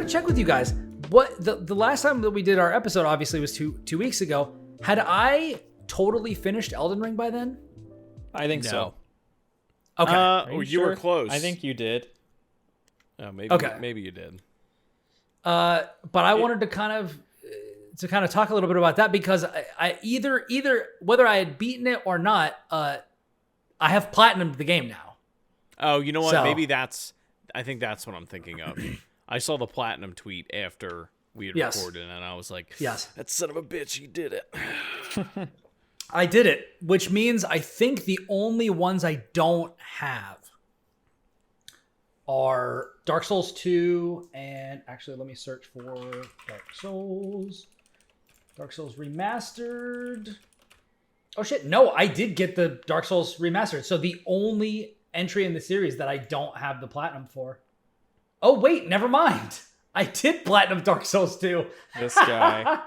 check with you guys. What the last time that we did our episode obviously was two weeks ago. Had I totally finished Elden Ring by then? I think so. Okay. You were close. I think you did. Oh, maybe you did. But I wanted to kind of talk a little bit about that because I either whether I had beaten it or not, I have platinumed the game now. Oh, you know what? So, I think that's what I'm thinking of. I saw the platinum tweet after we had recorded, and I was like, yes, that son of a bitch, he did it. I did it, which means I think the only ones I don't have are Dark Souls 2 and actually let me search for Dark Souls Remastered. Oh shit, no, I did get the Dark Souls Remastered. So the only entry in the series that I don't have the platinum for. Oh wait, never mind. I did platinum Dark Souls 2. This guy.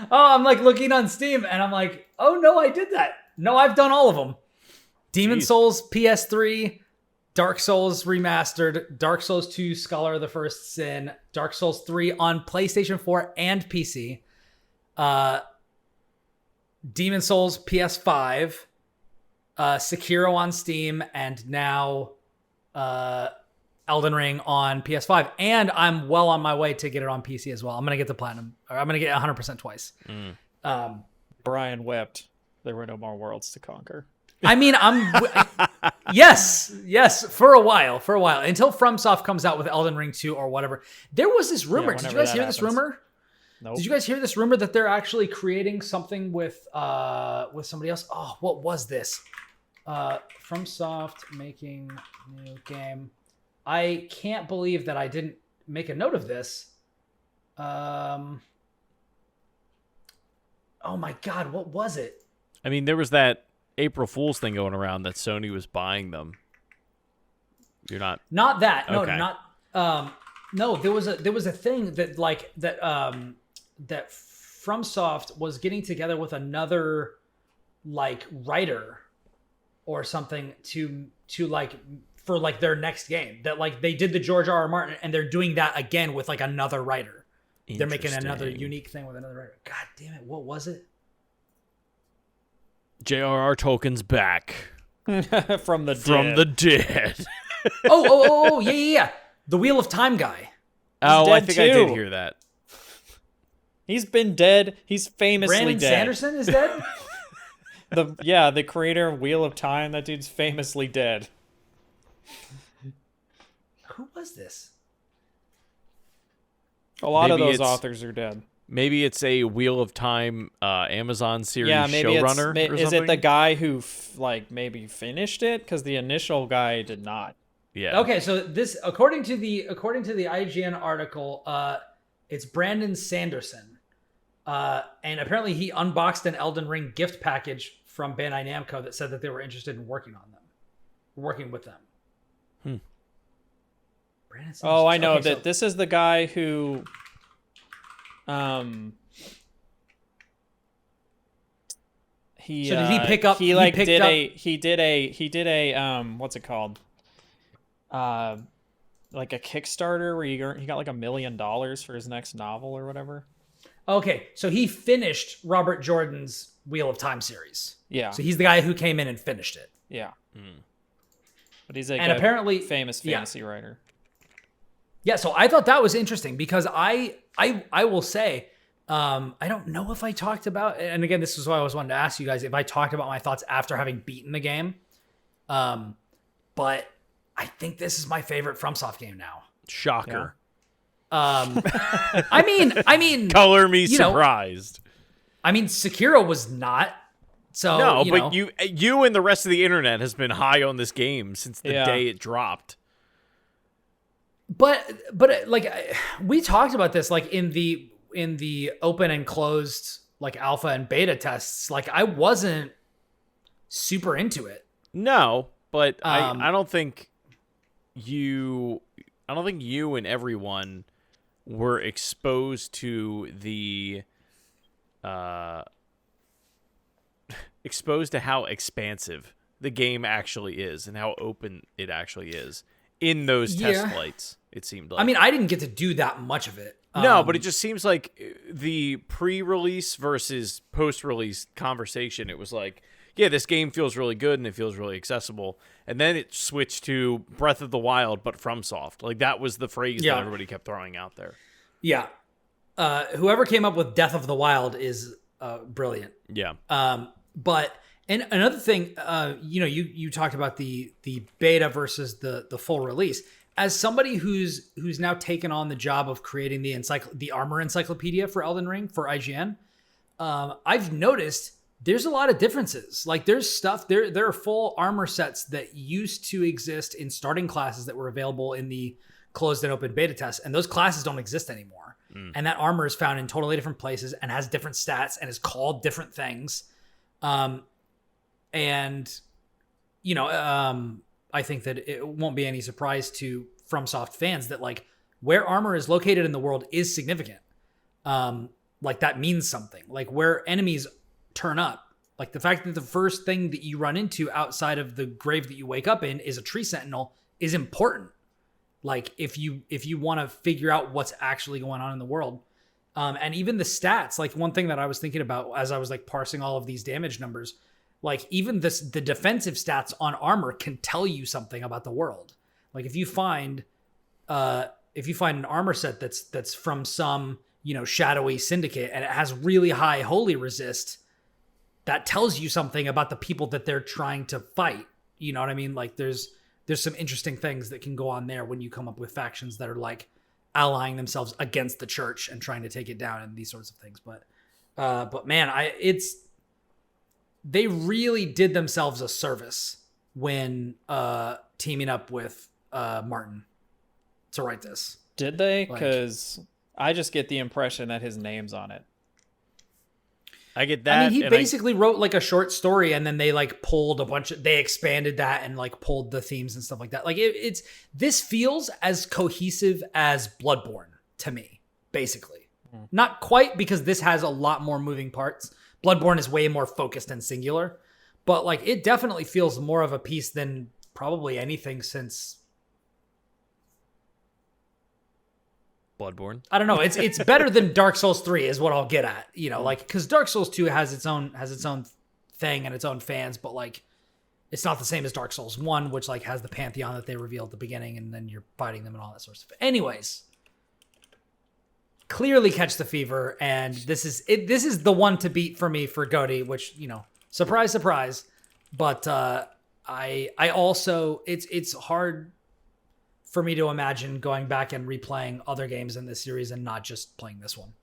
I'm like looking on Steam and I'm like, oh no, I did that. No, I've done all of them. Demon Souls PS3, Dark Souls Remastered, Dark Souls 2 Scholar of the First Sin, Dark Souls 3 on PlayStation 4 and PC, Demon Souls PS5, Sekiro on Steam, and now Elden Ring on PS5, and I'm well on my way to get it on PC as well. I'm going to get the platinum, or I'm going to get 100% twice. Brian wept. There were no more worlds to conquer. I mean, yes, for a while, until FromSoft comes out with Elden Ring 2 or whatever. There was this rumor. Did you guys hear this rumor? Nope. Did you guys hear this rumor that they're actually creating something with somebody else? Oh, what was this? FromSoft making new game. I can't believe that I didn't make a note of this. Oh my God, what was it? I mean, there was that April Fool's thing going around that Sony was buying them. You're not that. No, okay. No, there was a thing that that FromSoft was getting together with another like writer or something to like for like their next game, that like they did the George R.R. Martin and they're doing that again with like another writer. They're making another unique thing with another writer. God damn it. What was it? J.R.R. Tolkien's back. From the dead. Yeah. The Wheel of Time guy. I think I did hear that. He's been dead. He's famously Brandon dead. Sanderson is dead? The creator of Wheel of Time, that dude's famously dead. Who was this? A lot of those authors are dead. Maybe it's a Wheel of Time Amazon series showrunner. Is it the guy who maybe finished it? Because the initial guy did not. Yeah. Okay, so this according to the IGN article, it's Brandon Sanderson, and apparently he unboxed an Elden Ring gift package from Bandai Namco that said that they were interested in working with them. Brandon Sanderson. Oh, I know that this is the guy who. He did he pick up? He did a what's it called? Like a Kickstarter where he got like $1 million for his next novel or whatever. Okay, so he finished Robert Jordan's Wheel of Time series. Yeah. So he's the guy who came in and finished it. Yeah. But he's like apparently famous fantasy writer. Yeah, so I thought that was interesting because I will say, I don't know if I talked about, and again, this is why I was wanting to ask you guys if I talked about my thoughts after having beaten the game. But I think this is my favorite FromSoft game now. Shocker. Yeah. I mean, color me surprised. I mean, Sekiro was not. So no, but you and the rest of the internet has been high on this game since the day it dropped. But like we talked about this like in the open and closed like alpha and beta tests, like I wasn't super into it. No, but I don't think you and everyone were exposed to the exposed to how expansive the game actually is and how open it actually is in those test flights. It seemed like. I mean, I didn't get to do that much of it. No, but it just seems like the pre-release versus post-release conversation, it was like, yeah, this game feels really good and it feels really accessible. And then it switched to Breath of the Wild, but FromSoft. Like, that was the phrase that everybody kept throwing out there. Yeah. Whoever came up with Death of the Wild is brilliant. Yeah. But and another thing, you talked about the beta versus the full release. As somebody who's now taken on the job of creating the armor encyclopedia for Elden Ring for IGN, I've noticed there's a lot of differences. Like there's stuff there are full armor sets that used to exist in starting classes that were available in the closed and open beta test, and those classes don't exist anymore. And that armor is found in totally different places and has different stats and is called different things. I think that it won't be any surprise to FromSoft fans that like where armor is located in the world is significant. Like that means something. Like where enemies turn up, like the fact that the first thing that you run into outside of the grave that you wake up in is a tree sentinel is important. Like if you want to figure out what's actually going on in the world. And even the stats, like one thing that I was thinking about as I was like parsing all of these damage numbers, like even the defensive stats on armor can tell you something about the world. Like if you find an armor set that's from some, shadowy syndicate and it has really high holy resist, that tells you something about the people that they're trying to fight. You know what I mean? Like there's some interesting things that can go on there when you come up with factions that are like allying themselves against the church and trying to take it down and these sorts of things. But man, they really did themselves a service when teaming up with Martin to write this. Did they? Because I just get the impression that his name's on it. I get that. I mean, he basically wrote like a short story and then they like pulled they expanded that and like pulled the themes and stuff like that. Like this feels as cohesive as Bloodborne to me, basically. Not quite, because this has a lot more moving parts. Bloodborne is way more focused and singular, but like it definitely feels more of a piece than probably anything since Bloodborne. I don't know. It's better than Dark Souls 3 is what I'll get at, like because Dark Souls 2 has its own thing and its own fans, but like it's not the same as Dark Souls 1, which like has the pantheon that they reveal at the beginning and then you're fighting them and all that sort of stuff. Anyways, clearly catch the fever, and this is the one to beat for me for GOTY, which surprise surprise, but I also it's hard for me to imagine going back and replaying other games in this series and not just playing this one.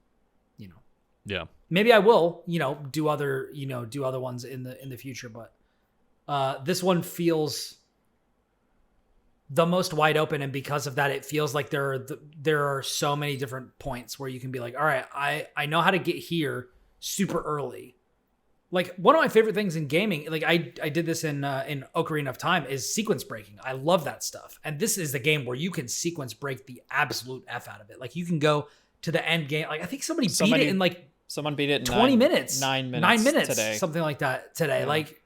Yeah, maybe I will do other ones in the future, but this one feels the most wide open, and because of that, it feels like there are so many different points where you can be like, all right, I know how to get here super early. Like one of my favorite things in gaming, like I did this in Ocarina of Time, is sequence breaking. I love that stuff, and this is the game where you can sequence break the absolute F out of it. Like you can go to the end game. Like I think somebody beat it in like someone beat it in 20 minutes, 9 minutes, 9 minutes today, something like that today. Yeah. Like.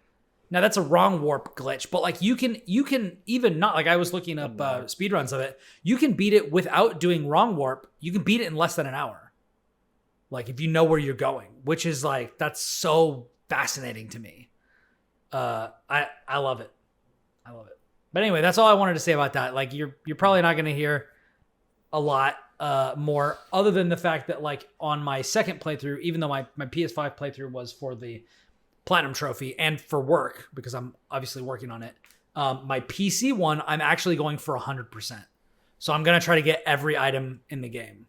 Now that's a wrong warp glitch, but like you can even not, like I was looking up speedruns of it. You can beat it without doing wrong warp. You can beat it in less than an hour. Like if you know where you're going, which is like, that's so fascinating to me. I love it. I love it. But anyway, that's all I wanted to say about that. Like you're probably not going to hear a lot more other than the fact that like on my second playthrough, even though my PS5 playthrough was for the Platinum Trophy and for work, because I'm obviously working on it. My PC one, I'm actually going for 100%. So I'm going to try to get every item in the game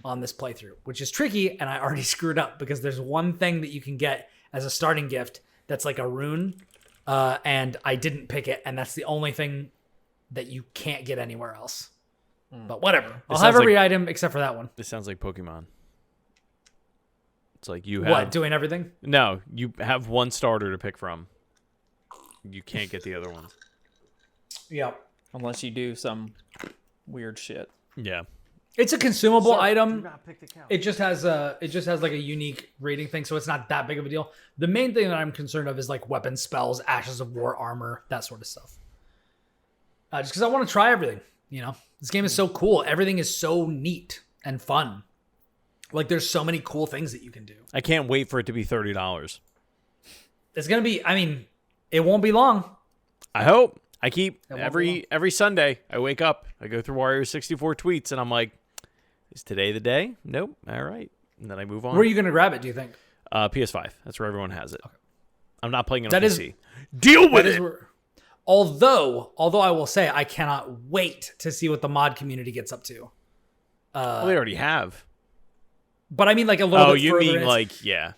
on this playthrough, which is tricky. And I already screwed up because there's one thing that you can get as a starting gift that's like a rune. And I didn't pick it. And that's the only thing that you can't get anywhere else. But whatever. I'll have every item except for that one. This sounds like Pokemon. It's like doing everything? No, you have one starter to pick from. You can't get the other ones. Yeah. Unless you do some weird shit. Yeah. It's a consumable item. It just has like a unique rating thing, so it's not that big of a deal. The main thing that I'm concerned of is like weapon spells, ashes of war, armor, that sort of stuff. Just because I want to try everything. This game is so cool. Everything is so neat and fun. Like, there's so many cool things that you can do. I can't wait for it to be $30. It's going to be, I mean, it won't be long. I hope. I keep every Sunday, I wake up, I go through Wario 64 tweets, and I'm like, is today the day? Nope. All right. And then I move on. Where are you going to grab it, do you think? PS5. That's where everyone has it. Okay. I'm not playing it on PC. Deal with it! Although I will say, I cannot wait to see what the mod community gets up to. Well, they already have. But I mean, like, a little bit further. Oh, you mean like, yeah.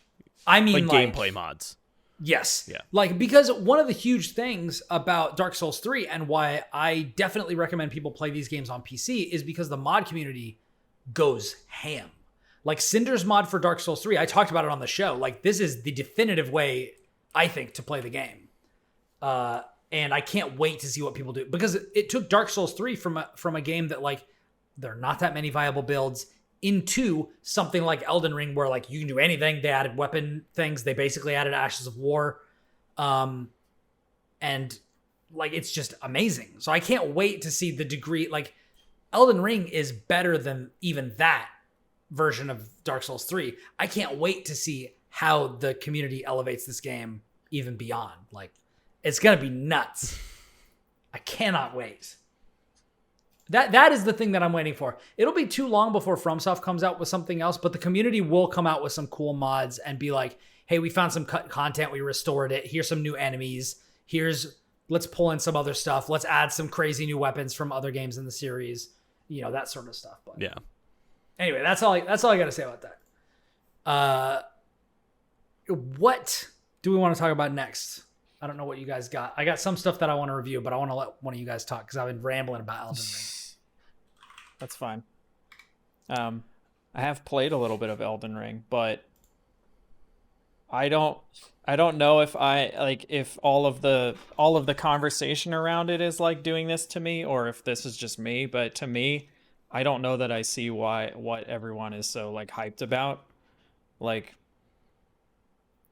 I mean, like gameplay mods. Yes. Yeah. Like, because one of the huge things about Dark Souls 3 and why I definitely recommend people play these games on PC is because the mod community goes ham. Like, Cinder's mod for Dark Souls 3, I talked about it on the show. Like, this is the definitive way, I think, to play the game. And I can't wait to see what people do. Because it took Dark Souls 3 from a game that, like, there are not that many viable builds into something like Elden Ring, where, like, you can do anything. They added weapon things. They basically added Ashes of War. And, like, it's just amazing. So I can't wait to see the degree. Like, Elden Ring is better than even that version of Dark Souls 3. I can't wait to see how the community elevates this game even beyond. Like, it's going to be nuts. I cannot wait. That is the thing that I'm waiting for. It'll be too long before FromSoft comes out with something else, but the community will come out with some cool mods and be like, hey, we found some content, we restored it, here's some new enemies, let's pull in some other stuff, let's add some crazy new weapons from other games in the series, that sort of stuff. But yeah. Anyway, that's all I got to say about that. What do we want to talk about next? I don't know what you guys got. I got some stuff that I want to review, but I want to let one of you guys talk because I've been rambling about Elden Ring. That's fine. I have played a little bit of Elden Ring, but I don't know if if all of the conversation around it is like doing this to me, or if this is just me. But to me, I don't know that I see what everyone is so like hyped about. Like,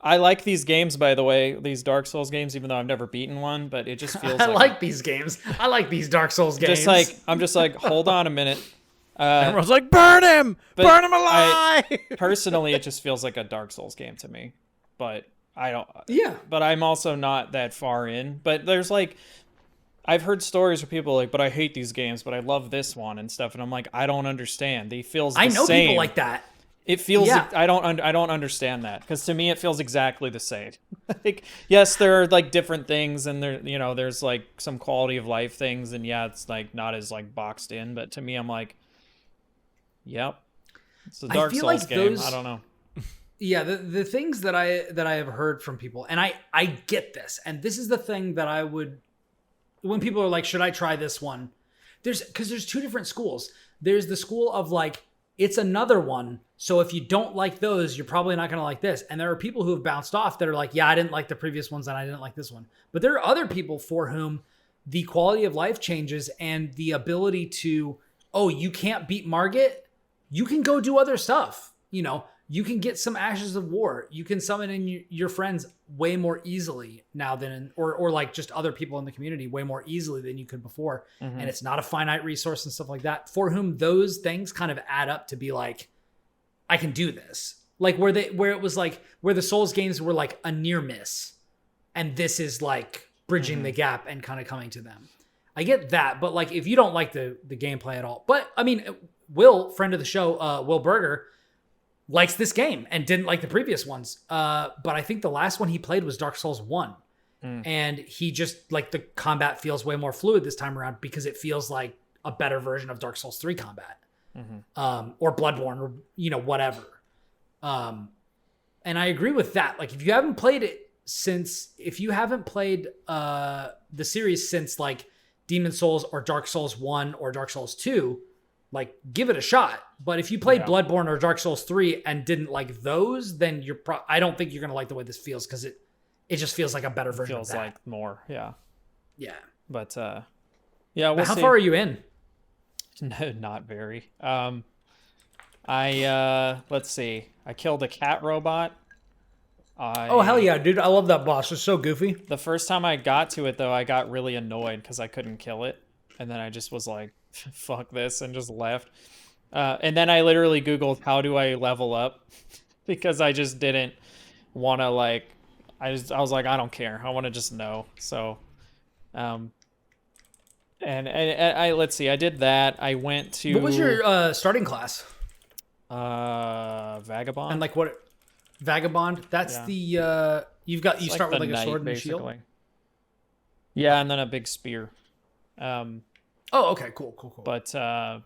I like these games, by the way, these Dark Souls games, even though I've never beaten one, but it just feels I like these games. I like these Dark Souls games. I'm just like, hold on a minute. Everyone's like, burn him! Burn him alive! Personally, it just feels like a Dark Souls game to me. But I don't... Yeah. But I'm also not that far in. But there's like... I've heard stories where people are like, but I hate these games, but I love this one and stuff. And I'm like, I don't understand. They feels the same. I know people like that. It feels I don't understand that, because to me it feels exactly the same. Like, yes, there are like different things, and there's like some quality of life things, and yeah, it's like not as like boxed in, but to me I'm like, yep, it's a Dark Souls like game. I don't know. Yeah, the things that I have heard from people, and I get this, and this is the thing that I would, when people are like, should I try this one? Because there's two different schools. There's the school of like, it's another one, so if you don't like those, you're probably not going to like this. And there are people who have bounced off that are like, yeah, I didn't like the previous ones and I didn't like this one. But there are other people for whom the quality of life changes and the ability to, oh, you can't beat Margit? You can go do other stuff. You can get some Ashes of War. You can summon in your friends way more easily now than, or like just other people in the community way more easily than you could before. Mm-hmm. And it's not a finite resource and stuff like that, for whom those things kind of add up to be like, I can do this. Like where it was like, where the Souls games were like a near miss. And this is like bridging the gap and kind of coming to them. I get that. But like, if you don't like the gameplay at all, but I mean, Will, friend of the show, Will Berger, likes this game and didn't like the previous ones. But I think the last one he played was Dark Souls 1. And he just, like, the combat feels way more fluid this time around because it feels like a better version of Dark Souls 3 combat. Or Bloodborne, or, whatever. And I agree with that. Like, if you haven't played the series since, like, Demon Souls or Dark Souls 1 or Dark Souls 2, like, give it a shot. But if you played Bloodborne or Dark Souls 3 and didn't like those, then I don't think you're going to like the way this feels, because it just feels like a better version of that. Feels like more, yeah. Yeah. But, yeah, we'll see. How far are you in? No, not very. Let's see. I killed a cat robot. Oh, hell yeah, dude. I love that boss. It's so goofy. The first time I got to it, though, I got really annoyed because I couldn't kill it. And then I just was like, fuck this, and just left. And then I literally Googled, how do I level up? Because I just didn't want to, like, I was like, I don't care. I want to just know. So, and I let's see, I did that. I went to... What was your starting class? Vagabond. And like what? Vagabond? That's the you start with like a sword and a shield? Yeah, and then a big spear. Oh, okay, cool. But I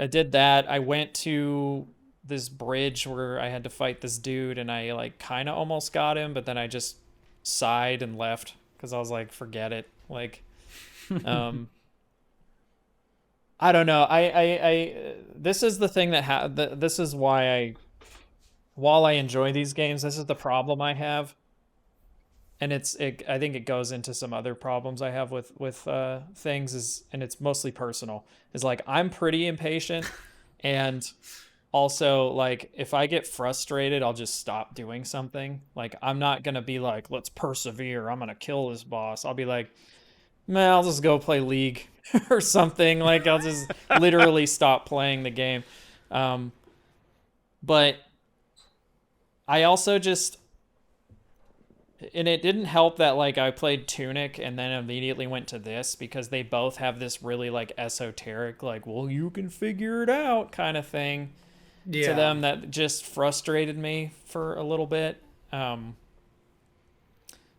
did that. I went to this bridge where I had to fight this dude, and I like kind of almost got him, but then I just sighed and left because I was like, forget it. Like, I don't know. I this is the thing that this is why while I enjoy these games, this is the problem I have. And I think it goes into some other problems I have with things, and it's mostly personal. Is like, I'm pretty impatient, and also, like, if I get frustrated, I'll just stop doing something. Like, I'm not gonna be like, let's persevere, I'm gonna kill this boss. I'll be like, man, I'll just go play League or something. Like, I'll just literally stop playing the game. But I also just... And it didn't help that, like, I played Tunic and then immediately went to this, because they both have this really, like, esoteric, like, well, you can figure it out kind of thing to them that just frustrated me for a little bit. And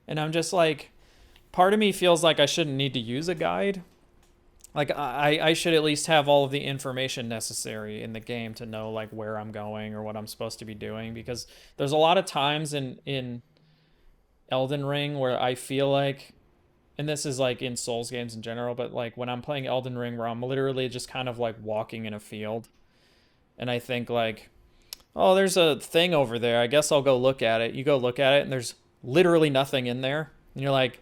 I'm just like, part of me feels like I shouldn't need to use a guide. Like, I should at least have all of the information necessary in the game to know, like, where I'm going or what I'm supposed to be doing, because there's a lot of times in Elden Ring where I feel like, and this is like in Souls games in general, but like when I'm playing Elden Ring, where I'm literally just kind of like walking in a field, and I think like, oh, there's a thing over there, I guess I'll go look at it. You go look at it and there's literally nothing in there, and you're like,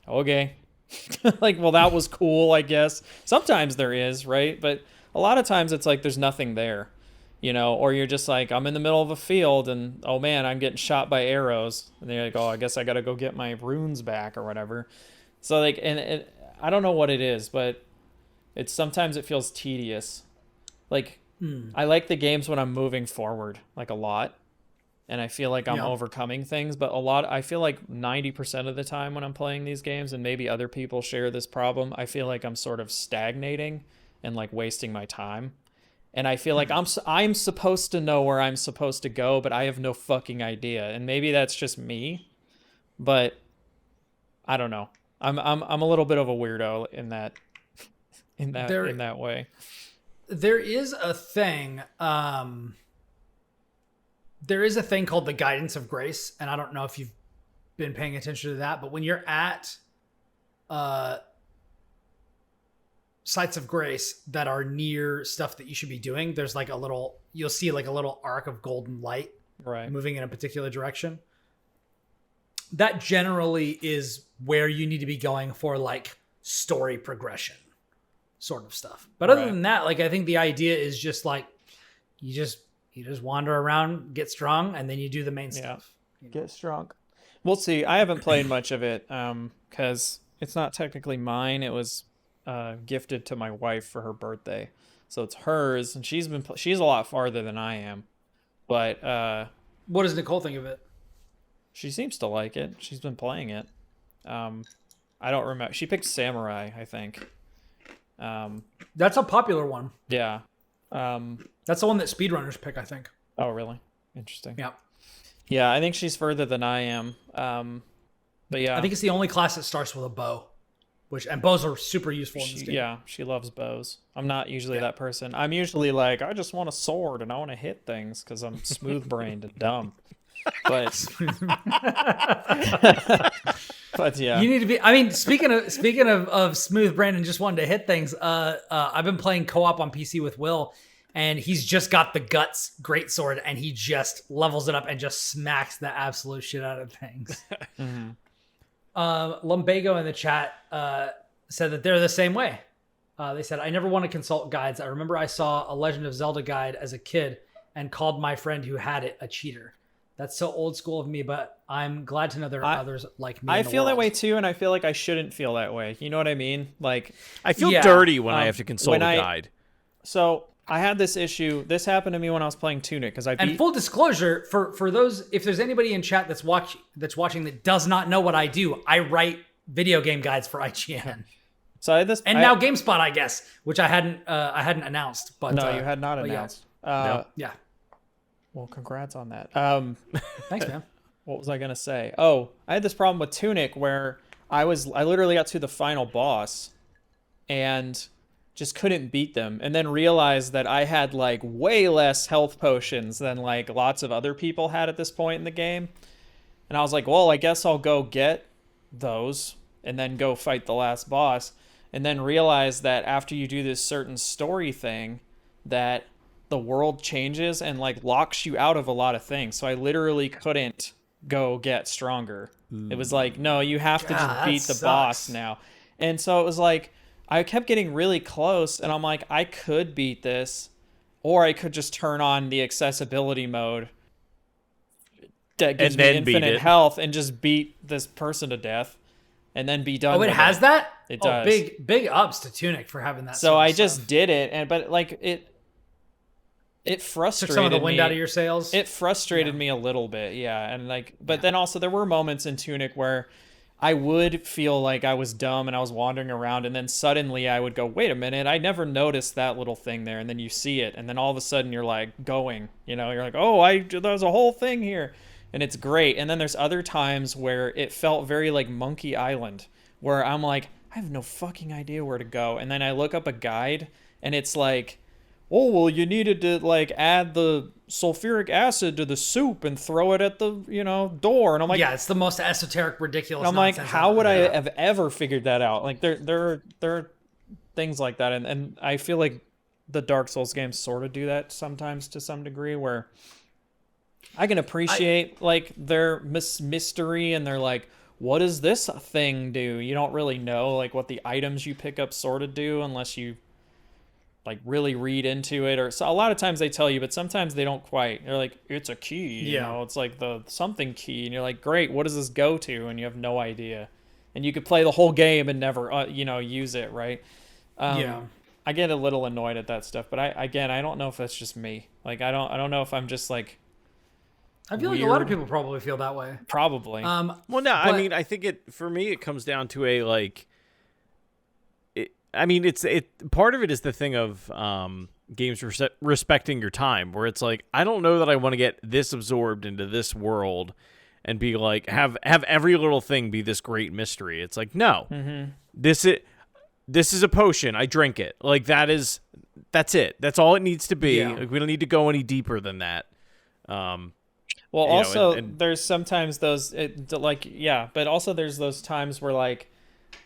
okay. Like, well, that was cool, I guess. Sometimes there is, right? But a lot of times it's like there's nothing there. You know, or you're just like, I'm in the middle of a field and, oh man, I'm getting shot by arrows. And they're like, oh, I guess I got to go get my runes back or whatever. So like, and I don't know what it is, but sometimes it feels tedious. Like, I like the games when I'm moving forward, like, a lot. And I feel like I'm overcoming things, but I feel like 90% of the time when I'm playing these games, and maybe other people share this problem, I feel like I'm sort of stagnating and like wasting my time. And I feel like I'm supposed to know where I'm supposed to go, but I have no fucking idea. And maybe that's just me, but I don't know. I'm a little bit of a weirdo in that way. There is a thing. There is a thing called the guidance of grace, and I don't know if you've been paying attention to that, but when you're at sites of grace that are near stuff that you should be doing, there's like you'll see like a little arc of golden light moving in a particular direction. That generally is where you need to be going for like story progression sort of stuff. But other than that, like, I think the idea is just like, you just wander around, get strong, and then you do the main stuff. You know? Get strong. We'll see. I haven't played much of it because it's not technically mine. It was gifted to my wife for her birthday, so it's hers, and she's a lot farther than I am. But what does Nicole think of it? She seems to like it. She's been playing it. I don't remember. She picked Samurai, I think. That's a popular one. Yeah. That's the one that speedrunners pick, I think. Oh, really? Interesting. Yeah. Yeah, I think she's further than I am. But yeah, I think it's the only class that starts with a bow, and bows are super useful in this game. Yeah, she loves bows. I'm not usually that person. I'm usually like, I just want a sword and I want to hit things because I'm smooth-brained and dumb. But but yeah, you need to be. I mean, speaking of smooth brain and just wanting to hit things, I've been playing co-op on PC with Will, and he's just got the Guts greatsword, and he just levels it up and just smacks the absolute shit out of things. Mm-hmm. Lumbago in the chat said that they're the same way. They said, I never want to consult guides. I remember I saw a Legend of Zelda guide as a kid and called my friend who had it a cheater. That's so old school of me, but I'm glad to know there are others like me. I in the feel that world. way too, and I feel like I shouldn't feel that way. You know what I mean? Like, I feel Yeah. dirty when I have to consult a guide. So I had this issue. This happened to me when I was playing Tunic because I beat. And full disclosure for those, if there's anybody in chat that's watching that does not know what I do, I write video game guides for IGN. So I had this, And now GameSpot, I guess, which I hadn't announced. But no, you had not announced. No. Yeah. Well, congrats on that. Thanks, man. What was I gonna say? Oh, I had this problem with Tunic where I literally got to the final boss and just couldn't beat them, and then realized that I had like way less health potions than like lots of other people had at this point in the game. And I was like, well, I guess I'll go get those and then go fight the last boss. And then realize that after you do this certain story thing, that the world changes and like locks you out of a lot of things. So I literally couldn't go get stronger. It was like, no, you have to just beat the boss now. And so it was like, I kept getting really close, and I'm like, I could beat this, or I could just turn on the accessibility mode that gives me infinite health and just beat this person to death and then be done. Oh, it has that? It does. Big ups to Tunic for having that. So I just did it, but like it frustrated took some of the wind out of your sails. It frustrated me a little bit, yeah. And like, but then also there were moments in Tunic where I would feel like I was dumb and I was wandering around, and then suddenly I would go, wait a minute, I never noticed that little thing there. And then you see it, and then all of a sudden you're like going, you're like, oh, there's a whole thing here. And it's great. And then there's other times where it felt very like Monkey Island, where I'm like, I have no fucking idea where to go. And then I look up a guide, and it's like, oh, well, you needed to like add the sulfuric acid to the soup and throw it at the door. And I'm like, yeah, it's the most esoteric, ridiculous. I'm like, how would I have ever figured that out? Like there are things like that, and I feel like the Dark Souls games sort of do that sometimes to some degree, where I can appreciate like their mystery, and they're like, what does this thing do? You don't really know like what the items you pick up sort of do unless you like really read into it, or so a lot of times they tell you, but sometimes they don't quite. They're like, it's a key, it's like the something key, and you're like, great, what does this go to? And you have no idea, and you could play the whole game and never use it, right? I get a little annoyed at that stuff, but I don't know if that's just me. Like I don't know if I'm just like, I feel like a lot of people probably feel that way. Probably. Well, no, I mean, I think for me it comes down to a like. I mean, part of it is the thing of games respecting your time, where it's like, I don't know that I want to get this absorbed into this world and be like, have every little thing be this great mystery. It's like, no, this is a potion. I drink it. Like that's it. That's all it needs to be. Yeah. Like, we don't need to go any deeper than that. Well, also there's sometimes those but also there's those times where like,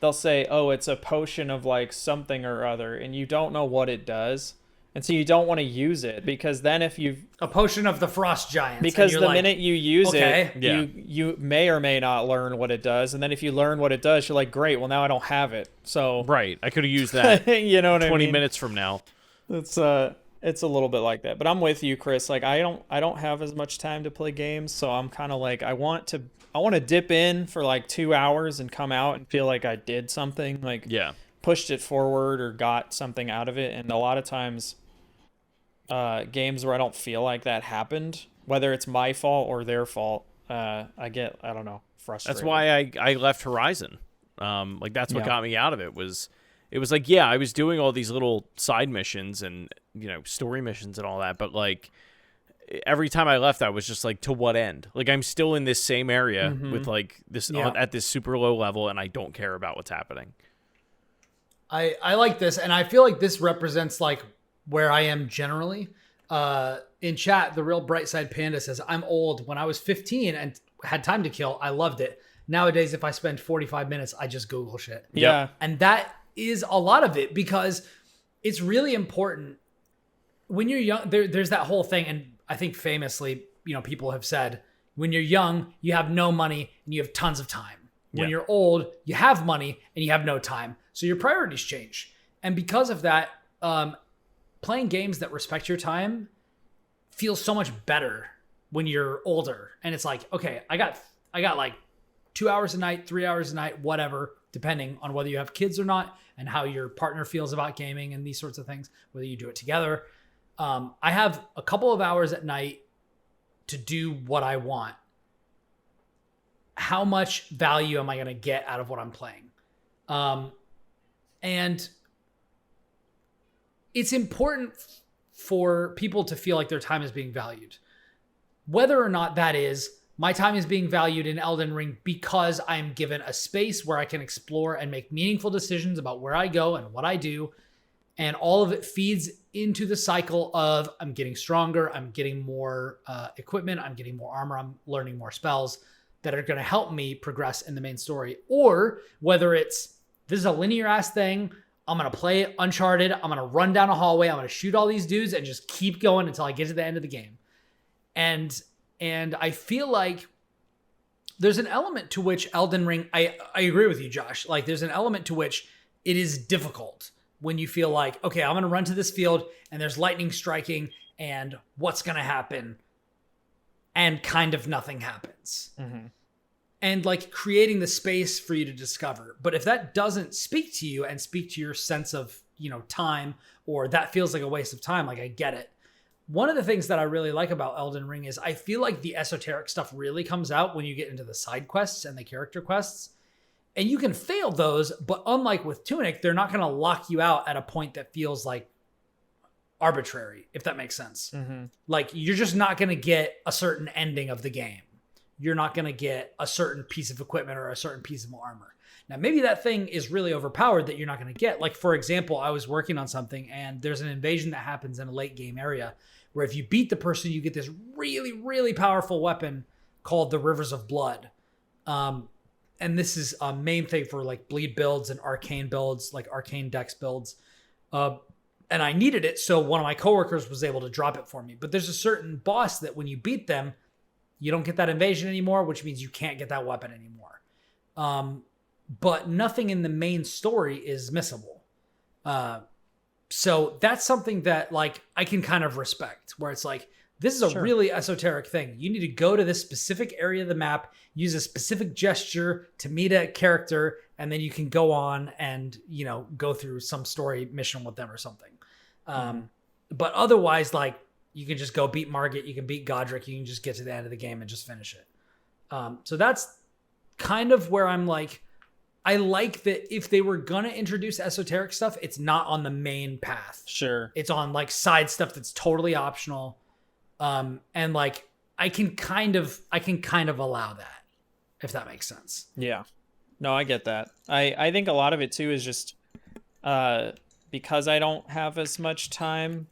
they'll say, oh, it's a potion of like something or other, and you don't know what it does. And so you don't want to use it, because then if you a potion of the frost giants, because the minute you use it, Yeah. you may or may not learn what it does. And then if you learn what it does, you're like, great, well now I don't have it. So right. I could have used that you know what 20 I mean? minutes from now. It's a little bit like that. But I'm with you, Chris. Like I don't have as much time to play games, so I'm kind of like, I want to dip in for like 2 hours and come out and feel like I did something, like pushed it forward or got something out of it. And a lot of times games where I don't feel like that happened, whether it's my fault or their fault, I get, I don't know, frustrated. That's why I left Horizon. Like that's what got me out of it. It was like, I was doing all these little side missions and story missions and all that, but like every time I left, I was just like, to what end? Like I'm still in this same area with like this at this super low level, and I don't care about what's happening. I like this, and I feel like this represents like where I am generally. In chat, the real bright side panda says, I'm old. When I was 15 and had time to kill, I loved it. Nowadays, if I spend 45 minutes, I just Google shit. Yeah. And that is a lot of it, because it's really important when you're young. There's that whole thing, and I think famously, people have said, when you're young, you have no money and you have tons of time. When you're old, you have money and you have no time. So your priorities change. And because of that, playing games that respect your time feels so much better when you're older, and it's like, okay, I got like 2 hours a night, 3 hours a night, whatever, depending on whether you have kids or not and how your partner feels about gaming and these sorts of things, whether you do it together. I have a couple of hours at night to do what I want. How much value am I going to get out of what I'm playing? And it's important for people to feel like their time is being valued. Whether or not that is, my time is being valued in Elden Ring because I'm given a space where I can explore and make meaningful decisions about where I go and what I do. And all of it feeds into the cycle of I'm getting stronger, I'm getting more equipment, I'm getting more armor, I'm learning more spells that are going to help me progress in the main story. Or whether it's, this is a linear ass thing, I'm going to play Uncharted, I'm going to run down a hallway, I'm going to shoot all these dudes and just keep going until I get to the end of the game. And I feel like there's an element to which Elden Ring, I agree with you, Josh. Like there's an element to which it is difficult when you feel like, okay, I'm going to run to this field and there's lightning striking and what's going to happen? And kind of nothing happens. Mm-hmm. And like creating the space for you to discover. But if that doesn't speak to you and speak to your sense of, time, or that feels like a waste of time, like I get it. One of the things that I really like about Elden Ring is I feel like the esoteric stuff really comes out when you get into the side quests and the character quests. And you can fail those, but unlike with Tunic, they're not going to lock you out at a point that feels like arbitrary, if that makes sense. Mm-hmm. Like you're just not going to get a certain ending of the game. You're not going to get a certain piece of equipment or a certain piece of armor. Now, maybe that thing is really overpowered that you're not going to get. Like, for example, I was working on something and there's an invasion that happens in a late game area where if you beat the person, you get this really, really powerful weapon called the Rivers of Blood. And this is a main thing for like bleed builds and arcane builds, like arcane dex builds. And I needed it, so one of my coworkers was able to drop it for me. But there's a certain boss that when you beat them, you don't get that invasion anymore, which means you can't get that weapon anymore. But nothing in the main story is missable. So that's something that like I can kind of respect, where it's like, this is a really esoteric thing. You need to go to this specific area of the map, use a specific gesture to meet a character, and then you can go on and, go through some story mission with them or something. But otherwise, like, you can just go beat Margit, you can beat Godric, you can just get to the end of the game and just finish it. So that's kind of where I'm like, I like that if they were going to introduce esoteric stuff, it's not on the main path. Sure. It's on like side stuff that's totally optional. And like, I can kind of allow that, if that makes sense. Yeah. No, I get that. I think a lot of it too is just, because I don't have as much time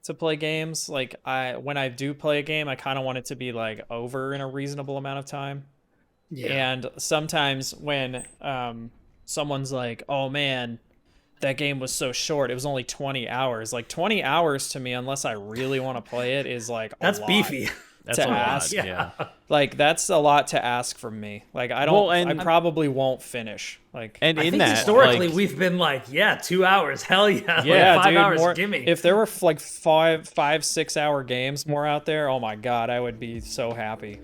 to play games. Like when I do play a game, I kind of want it to be like over in a reasonable amount of time. Yeah. And sometimes when someone's like, "Oh man, that game was so short. It was only 20 hours." Like 20 hours to me, unless I really want to play it, is like that's beefy. That's to a ask. lot, yeah. Like that's a lot to ask from me. Like I don't. I probably won't finish. Like, and I in think that, historically like, we've been like, 2 hours, hell yeah, yeah, like 5 dude, hours, more, gimme. If there were like 5, 6 hour games more out there, oh my god, I would be so happy.